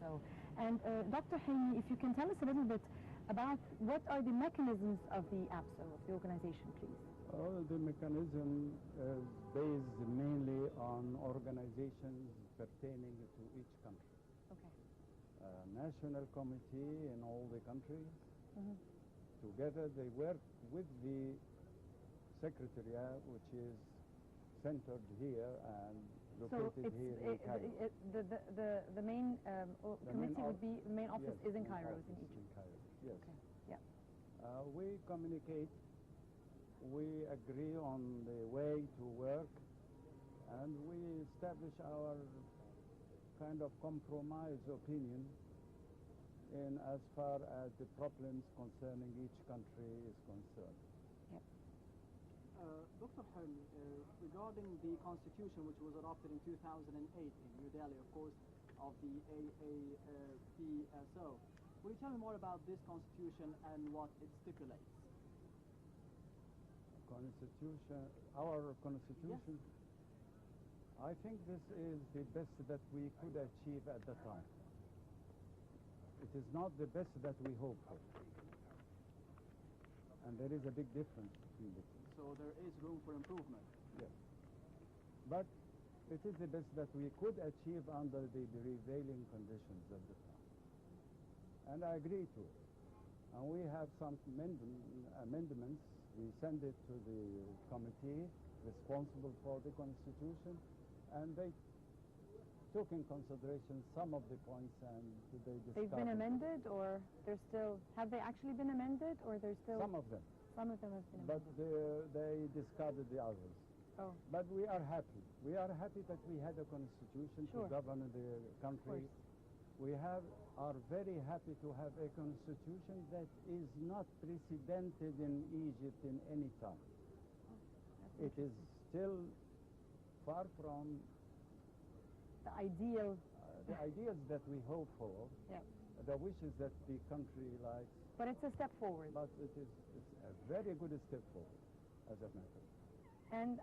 APSO. And Dr. Hilmi, if you can tell us a little bit about what are the mechanisms of the APSO, of the organization, please. The mechanism is based mainly on organizations pertaining to each country. Okay. National committee in all the countries. Together they work with the secretariat, which is centered here and located here in Cairo. The main committee would be, the main office is in Cairo, in Egypt. In Cairo, yes. Okay, yeah. We communicate, we agree on the way to work, and we establish our kind of compromise opinion in as far as the problems concerning each country is concerned. Yep. Dr. Hilmi, regarding the constitution which was adopted in 2008 in New Delhi, of course, of the APSO, will you tell me more about this constitution and what it stipulates? Constitution, our constitution? Yes. I think this is the best that we could achieve at the time. It is not the best that we hope for. And there is a big difference between the two. So there is room for improvement. Yes. But it is the best that we could achieve under the prevailing conditions at the time. And I agree to it. And we have some amendments. We send it to the committee responsible for the constitution, and they took in consideration some of the points and they discarded. They've been amended, or they're still, have they actually been amended, or they're still? Some of them. Some of them have been amended. But they discarded the others. Oh. But we are happy. We are happy that we had a constitution to govern the country. We are very happy to have a constitution that is not precedented in Egypt in any time. Oh, it is still far from the ideal. The ideas that we hope for, yeah. The wishes that the country likes. But it's a step forward. But it's a very good step forward, as a matter. And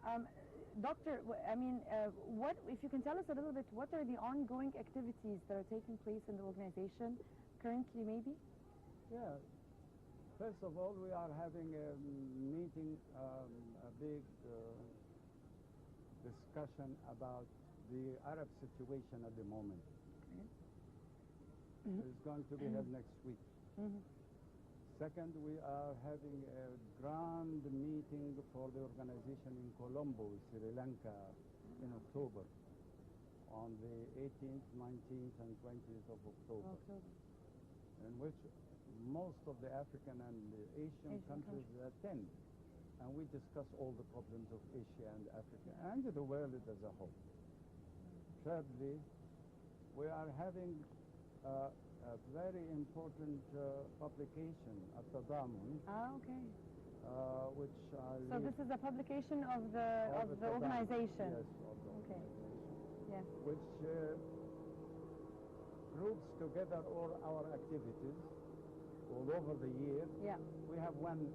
Doctor, I mean, what, if you can tell us a little bit, what are the ongoing activities that are taking place in the organization currently, maybe? Yeah. First of all, we are having a meeting, a big discussion about the Arab situation at the moment. Okay. It's going to be held next week. Second, we are having a grand meeting for the organization in Colombo, Sri Lanka, in October, on the 18th, 19th, and 20th of October, in which most of the African and the Asian countries attend. And we discuss all the problems of Asia and Africa and the world as a whole. Thirdly, we are having a very important publication at Tadamun. Ah, okay. Which so this is a publication of the organization. Yes, of the organization. Yes. Which groups together all our activities all over the year. Yeah. We have one.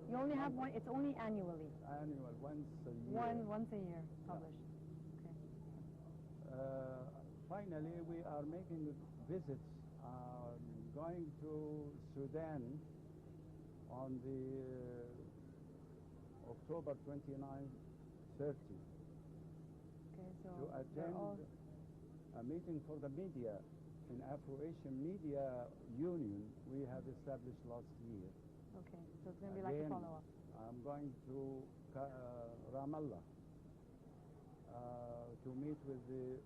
You only have one. It's only annually. Annual, once a year. Once a year published. Yeah. Okay. Finally, we are making visits. Going to Sudan on the October 29, 30. Okay, so to attend a meeting for the media in Afro-Asian Media Union we have established last year. Okay, so it's going to be like a follow-up. I'm going to Ramallah to meet with the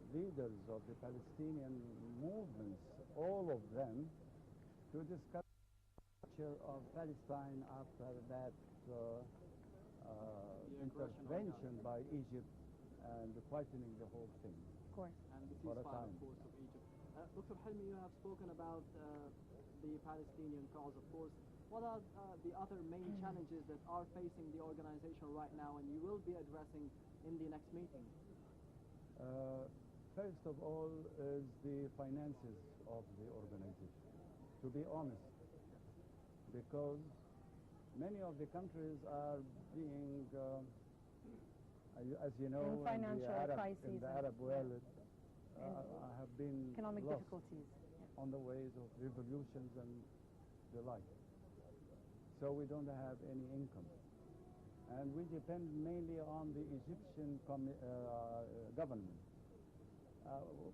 leaders of the Palestinian movements, all of them, to discuss the future of Palestine after that intervention by Egypt and quietening the whole thing. Of course. And the ceasefire, of course, of Egypt. Dr. Hilmi, you have spoken about the Palestinian cause, of course. What are the other main challenges that are facing the organization right now and you will be addressing in the next meeting? First of all is the finances of the organization, to be honest, because many of the countries are being, as you know, in financial crises in the Arab world, have been Economic lost difficulties. on the ways of revolutions and the like. So we don't have any income. And we depend mainly on the Egyptian government,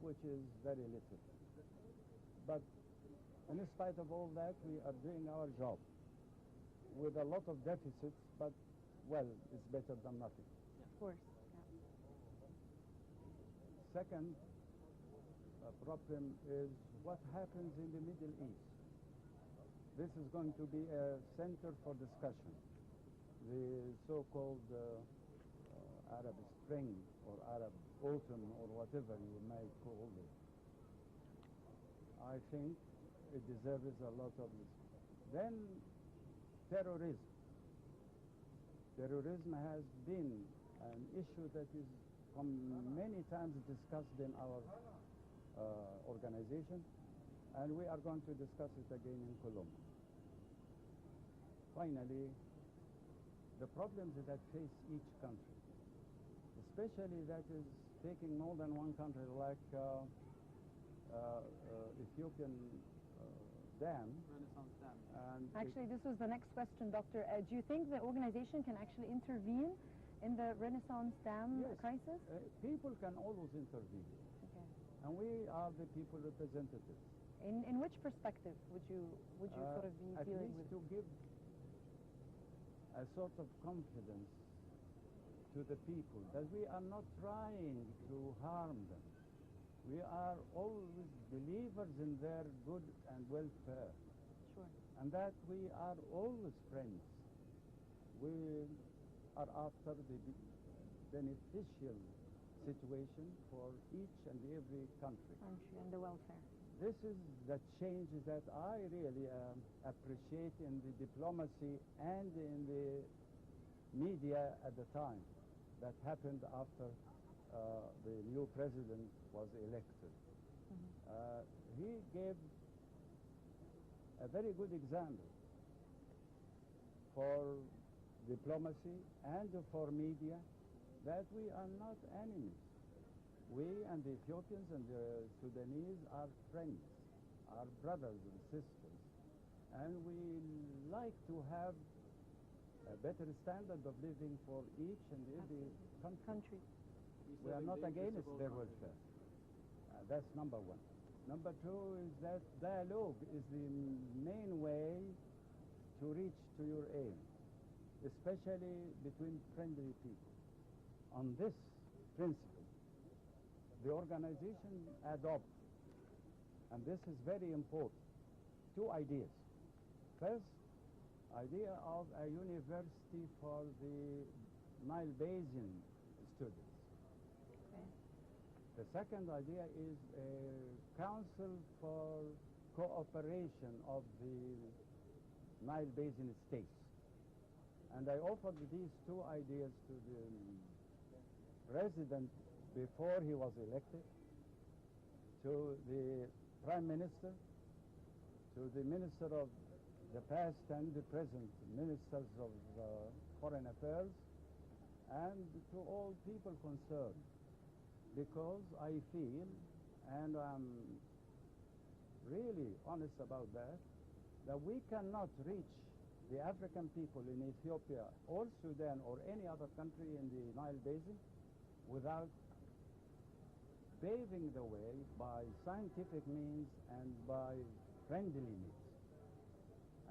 which is very little. But in spite of all that, we are doing our job with a lot of deficits, but, well, it's better than nothing. Of course. Second problem is what happens in the Middle East. This is going to be a center for discussion. The so-called Arab Spring or Arab Autumn or whatever you may call it. I think it deserves a lot of this. Then terrorism. Terrorism has been an issue that is many times discussed in our organization, and we are going to discuss it again in Colombia. Finally, the problems that face each country, especially that is taking more than one country, like Ethiopian dam. Renaissance Dam. And Actually, this was the next question, Doctor. Do you think the organization can actually intervene in the Renaissance Dam Yes. crisis? People can always intervene, Okay. and we are the people representatives. In which perspective would you sort of be at dealing least with? to give a sort of confidence to the people that we are not trying to harm them. We are always believers in their good and welfare, Sure. and that we are always friends. We are after the beneficial situation for each and every country. Country and the welfare. This is the change that I really appreciate in the diplomacy and in the media at the time that happened after the new president was elected. He gave a very good example for diplomacy and for media that we are not enemies. We and the Ethiopians and the Sudanese are friends, are brothers and sisters, and we like to have a better standard of living for each and every country. We are not against their welfare. That's number one. Number two is that dialogue is the main way to reach to your aim, especially between friendly people. On this principle, the organization adopts, and this is very important, two ideas. First, idea of a university for the Nile Basin students. Okay. The second idea is a council for cooperation of the Nile Basin states. And I offered these two ideas to the president before he was elected, to the prime minister, to the minister of the past and the present ministers of foreign affairs, and to all people concerned, because I feel, and I'm really honest about that, that we cannot reach the African people in Ethiopia or Sudan or any other country in the Nile Basin without paving the way by scientific means and by friendly means.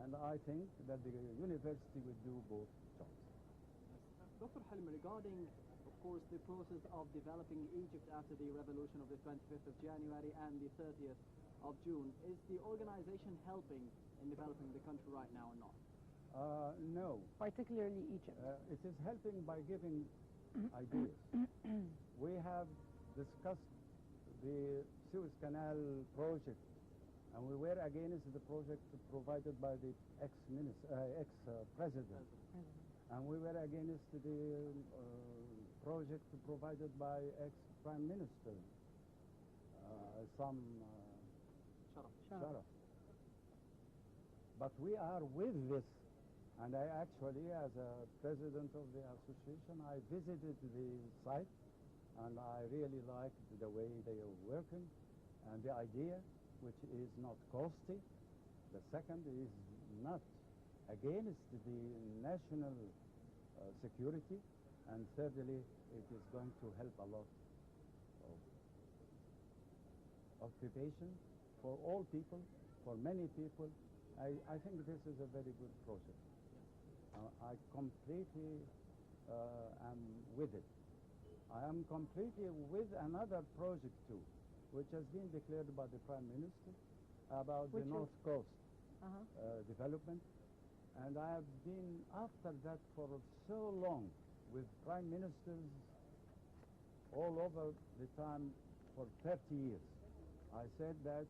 And I think that the university will do both jobs. Dr. Halmi, regarding, of course, the process of developing Egypt after the revolution of the 25th of January and the 30th of June, is the organization helping in developing the country right now or not? No. Particularly Egypt. It is helping by giving ideas. We have discussed the Suez Canal project, and we were against the project provided by the ex-president. And we were against the project provided by ex-prime minister, Sharaf. But we are with this, and I actually, as a president of the association, I visited the site, and I really liked the way they are working, And the idea, which is not costly, the second is not against the national security, and thirdly, it is going to help a lot of occupation for all people, for many people. I think this is a very good project. I completely am with it. I am completely with another project too, which has been declared by the Prime Minister about the North Coast development. And I have been after that for so long with Prime Ministers all over the time for 30 years. I said that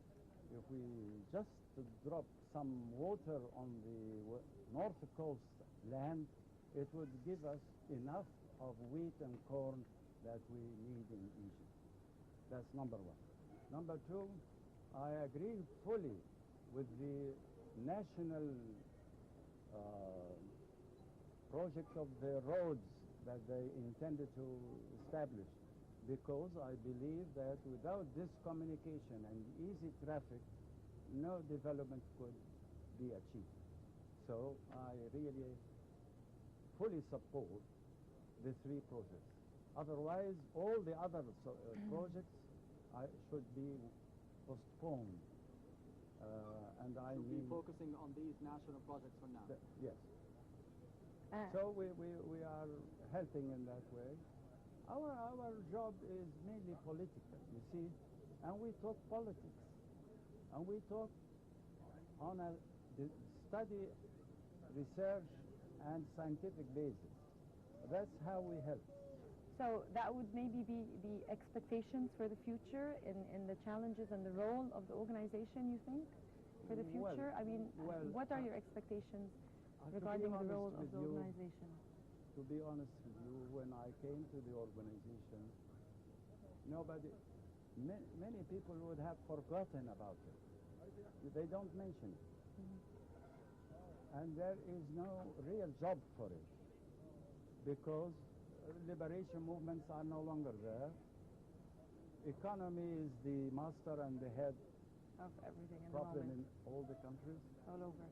if we just drop some water on the North Coast land, it would give us enough of wheat and corn that we need in Egypt. That's number one. Number two, I agree fully with the national project of the roads that they intended to establish, because I believe that without this communication and easy traffic, no development could be achieved. So I really fully support the three projects. Otherwise, all the other projects should be postponed. And I mean, focusing on these national projects for now. Yes. So we are helping in that way. Our job is mainly political, you see, and we talk politics, and we talk on a study, research, and scientific basis. That's how we help. So that would maybe be the expectations for the future in the challenges and the role of the organization, you think, for the future? What are your expectations regarding the role of the organization? To be honest with you, when I came to the organization, many people would have forgotten about it. They don't mention it. And there is no real job for it, because liberation movements are no longer there. Economy is the master and the head of everything in problem the moment. in all the countries. All over.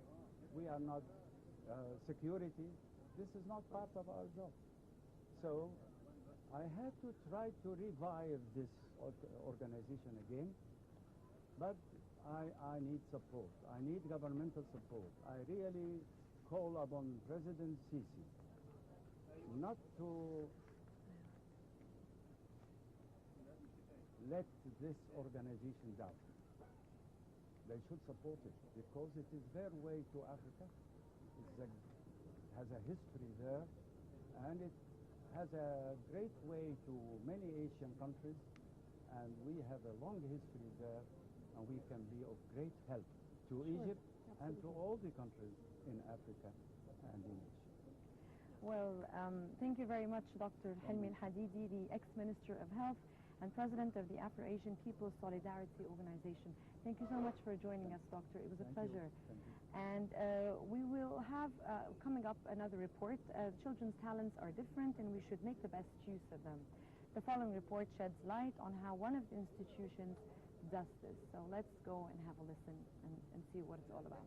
We are not security. This is not part of our job. So I had to try to revive this organization again, but I need support. I need governmental support. I really call upon President Sisi not to let this organization down. They should support it, because it is their way to Africa. It has a history there, and it has a great way to many Asian countries, and we have a long history there, and we can be of great help to Egypt and to all the countries in Africa and in Asia. Well, thank you very much, Dr. Helmi Al-Hadidi, the ex-Minister of Health and President of the Afro-Asian People's Solidarity Organization. Thank you so much for joining us, Doctor. It was a pleasure. Thank you. And we will have, coming up, another report. Children's talents are different, and we should make the best use of them. The following report sheds light on how one of the institutions does this. So let's go and have a listen and see what it's all about.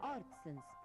Arts and sports.